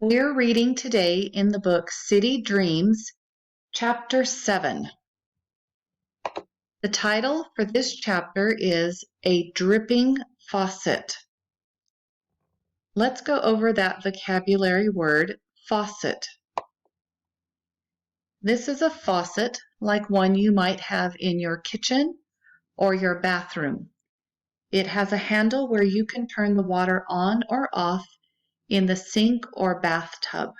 We're reading today in the book City Dreams, Chapter 7. The title for this chapter is A Dripping Faucet. Let's go over that vocabulary word, faucet. This is a faucet like one you might have in your kitchen or your bathroom. It has a handle where you can turn the water on or off in the sink or bathtub.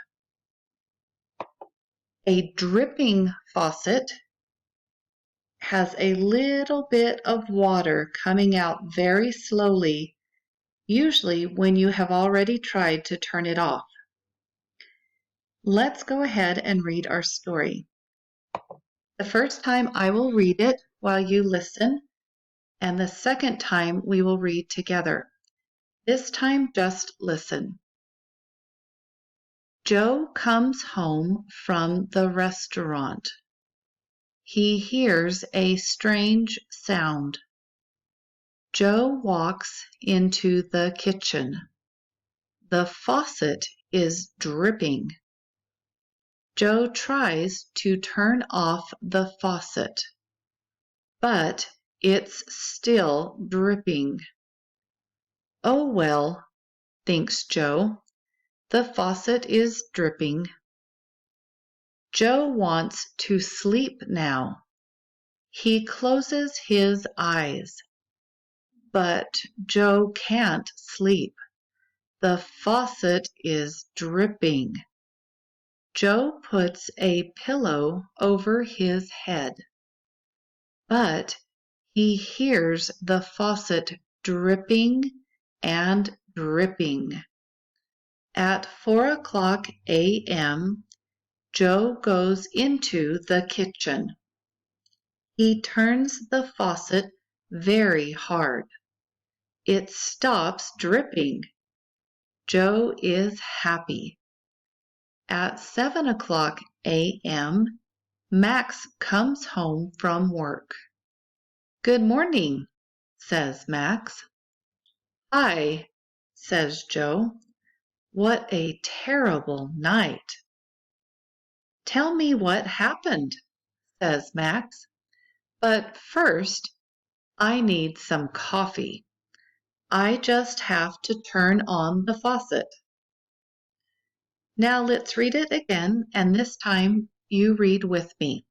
A dripping faucet has a little bit of water coming out very slowly, usually when you have already tried to turn it off. Let's go ahead and read our story. The first time I will read it while you listen, and the second time we will read together. This time just listen. Joe comes home from the restaurant. He hears a strange sound. Joe walks into the kitchen. The faucet is dripping. Joe tries to turn off the faucet, but it's still dripping. Oh well, thinks Joe. The faucet is dripping. Joe wants to sleep now. He closes his eyes. But Joe can't sleep. The faucet is dripping. Joe puts a pillow over his head. But he hears the faucet dripping and dripping. At 4:00 a.m., Joe goes into the kitchen. He turns the faucet very hard. It stops dripping. Joe is happy. At 7:00 a.m., Max comes home from work. Good morning, says Max. Hi, says Joe. What a terrible night. Tell me what happened, says Max. But first, I need some coffee. I just have to turn on the faucet. Now let's read it again, and this time you read with me.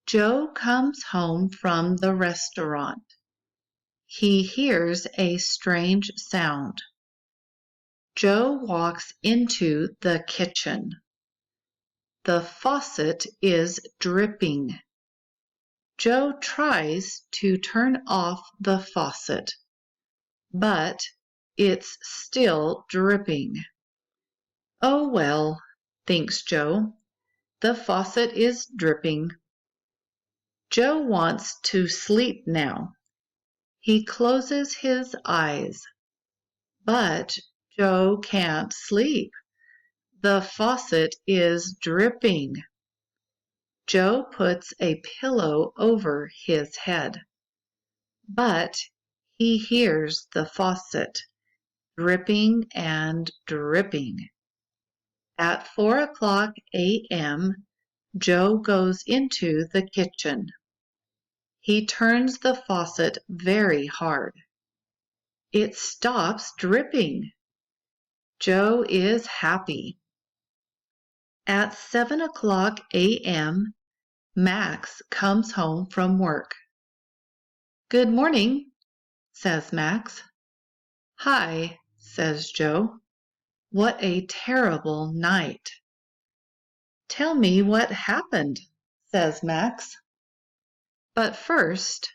Joe comes home from the restaurant. He hears a strange sound. Joe walks into the kitchen. The faucet is dripping. Joe tries to turn off the faucet, but it's still dripping. Oh well, thinks Joe. The faucet is dripping. Joe wants to sleep now. He closes his eyes. But Joe can't sleep. The faucet is dripping. Joe puts a pillow over his head. But he hears the faucet dripping and dripping. At 4:00 a.m., Joe goes into the kitchen. He turns the faucet very hard. It stops dripping. Joe is happy. At 7:00 a.m., Max comes home from work. Good morning, says Max. Hi, says Joe. What a terrible night. Tell me what happened, says Max. But first,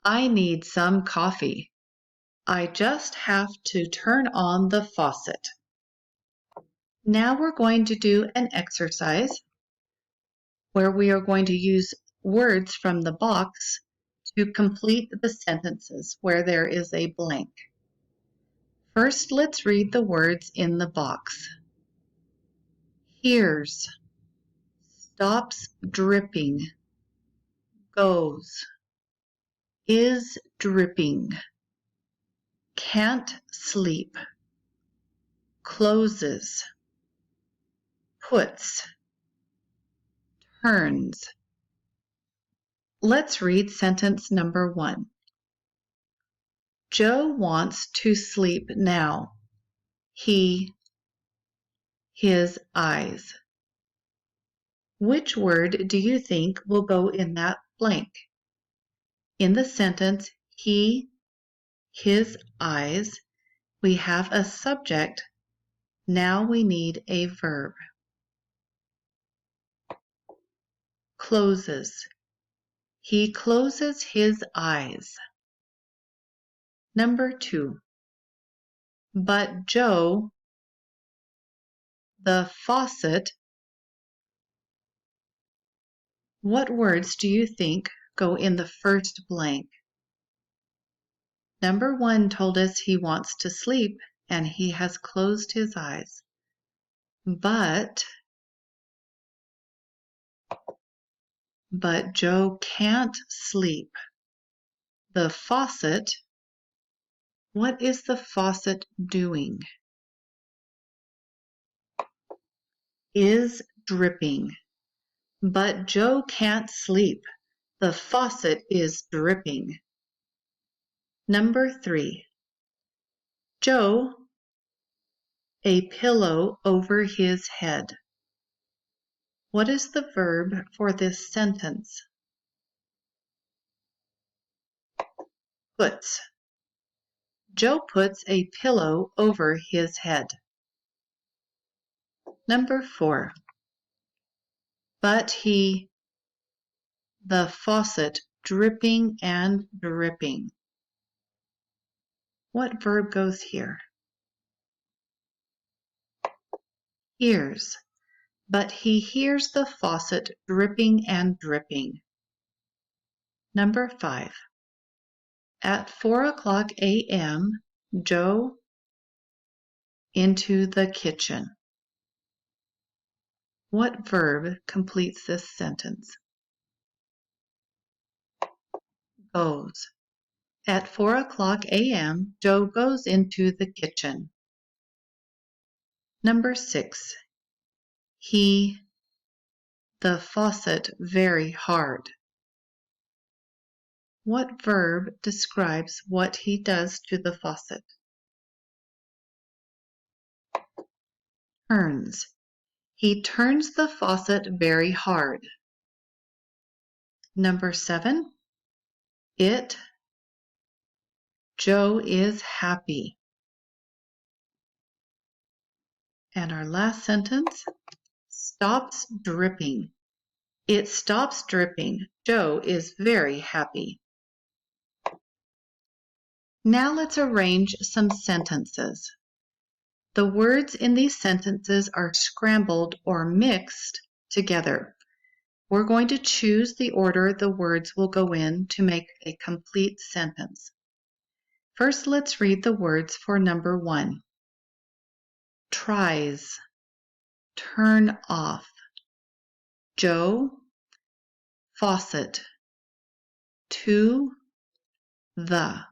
I need some coffee. I just have to turn on the faucet. Now we're going to do an exercise where we are going to use words from the box to complete the sentences where there is a blank. First, let's read the words in the box. Hears, stops dripping, goes, is dripping, can't sleep, closes, puts, turns. Let's read sentence number 1. Joe wants to sleep now. He, his eyes. Which word do you think will go in that blank? In the sentence, he, his eyes, we have a subject. Now we need a verb. Closes. He closes his eyes. Number 2. But Joe, the faucet. What words do you think go in the first blank? Number 1 told us he wants to sleep and he has closed his eyes. But Joe can't sleep. The faucet, what is the faucet doing? Is dripping. But Joe can't sleep. The faucet is dripping. Number 3. Joe, a pillow over his head. What is the verb for this sentence? Puts. Joe puts a pillow over his head. Number 4. But he, the faucet, dripping and dripping. What verb goes here? Hears. But he hears the faucet dripping and dripping. Number 5. At 4:00 a.m., Joe into the kitchen. What verb completes this sentence? Goes. At 4:00 a.m., Joe goes into the kitchen. Number 6. He, the faucet, very hard. What verb describes what he does to the faucet? Turns. He turns the faucet very hard. Number 7. Joe is happy. And our last sentence, stops dripping. It stops dripping. Joe is very happy. Now let's arrange some sentences. The words in these sentences are scrambled or mixed together. We're going to choose the order the words will go in to make a complete sentence. First, let's read the words for number 1. Tries, turn off. Joe, faucet. To, the.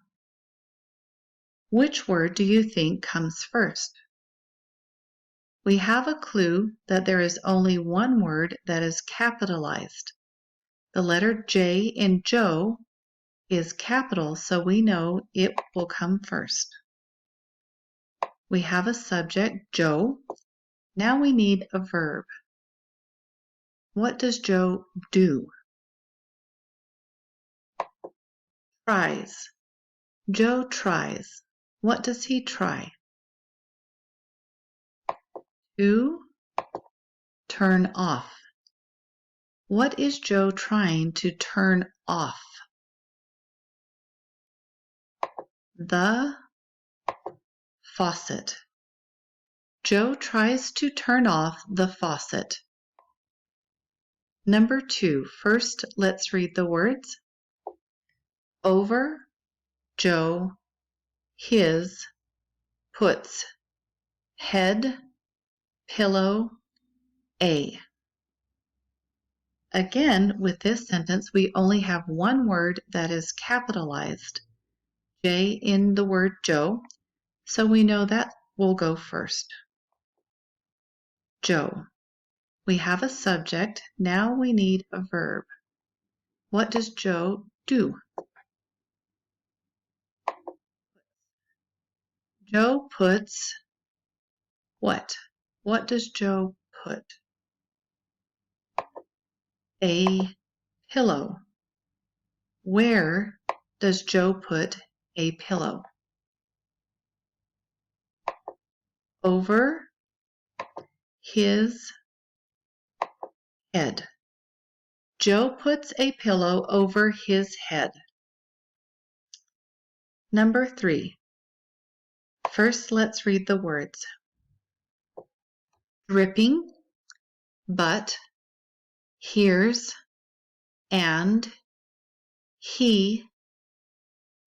Which word do you think comes first? We have a clue that there is only one word that is capitalized. The letter J in Joe is capital, so we know it will come first. We have a subject, Joe. Now we need a verb. What does Joe do? Tries. Joe tries. What does he try? To turn off. What is Joe trying to turn off? The faucet. Joe tries to turn off the faucet. Number 2. First, let's read the words. Over, Joe, his, puts, head, pillow, a. Again, with this sentence, we only have one word that is capitalized, J in the word Joe, so we know that will go first. Joe? We have a subject. Now we need a verb. What does Joe do? Joe puts what? What does Joe put? A pillow. Where does Joe put a pillow? Over his head. Joe puts a pillow over his head. Number 3. First, let's read the words. Dripping, but, here's, and, he,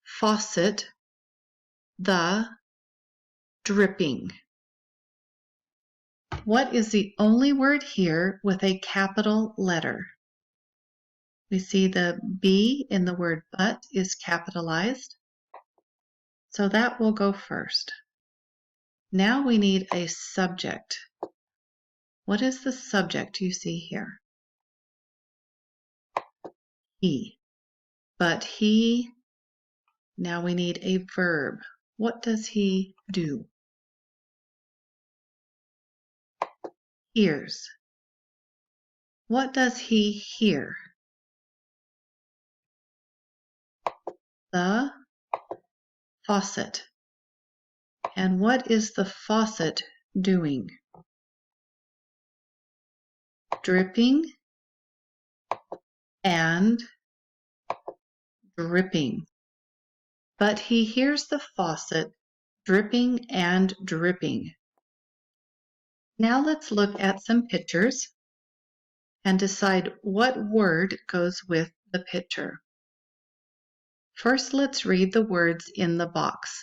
faucet, the, dripping. What is the only word here with a capital letter? We see the B in the word but is capitalized, so that will go first. Now we need a subject. What is the subject you see here? He. But he, now we need a verb. What does he do? Hears. What does he hear? The faucet. And what is the faucet doing? Dripping and dripping. But he hears the faucet dripping and dripping. Now let's look at some pictures and decide what word goes with the picture. First, let's read the words in the box.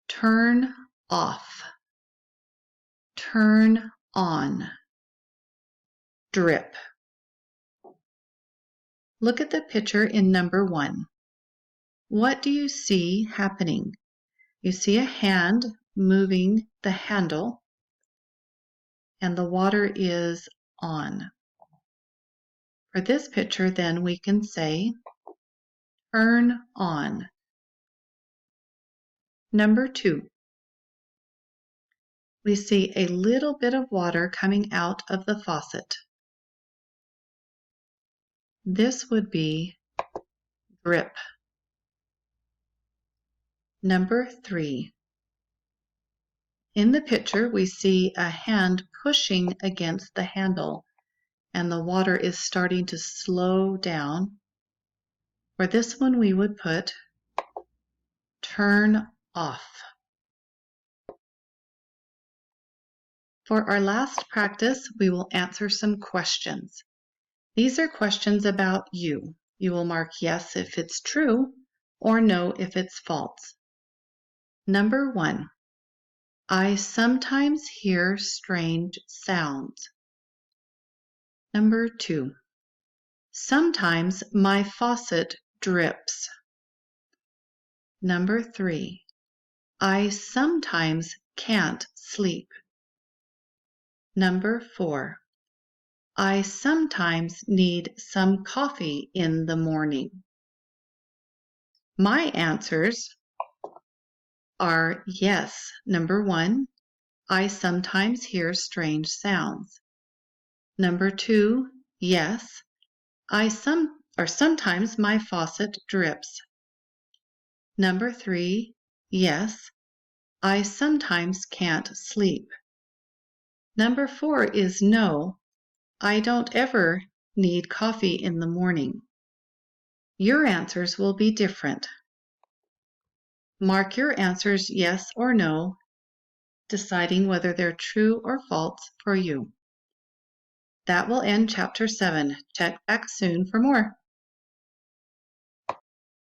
Turn off. Turn on. Drip. Look at the picture in number 1. What do you see happening? You see a hand moving the handle, and the water is on. For this picture, then, we can say, turn on. Number 2. We see a little bit of water coming out of the faucet. This would be drip. Number 3. In the picture, we see a hand pushing against the handle, and the water is starting to slow down. For this one, we would put turn off. For our last practice, we will answer some questions. These are questions about you. You will mark yes if it's true or no if it's false. Number 1. I sometimes hear strange sounds. Number 2. Sometimes my faucet drips. Number 3. I sometimes can't sleep. Number 4. I sometimes need some coffee in the morning. My answers are yes. Number 1, I sometimes hear strange sounds. Number 2, yes, sometimes my faucet drips. Number 3, yes, I sometimes can't sleep. Number 4 is no, I don't ever need coffee in the morning. Your answers will be different. Mark your answers yes or no, deciding whether they're true or false for you. That will end Chapter 7. Check back soon for more.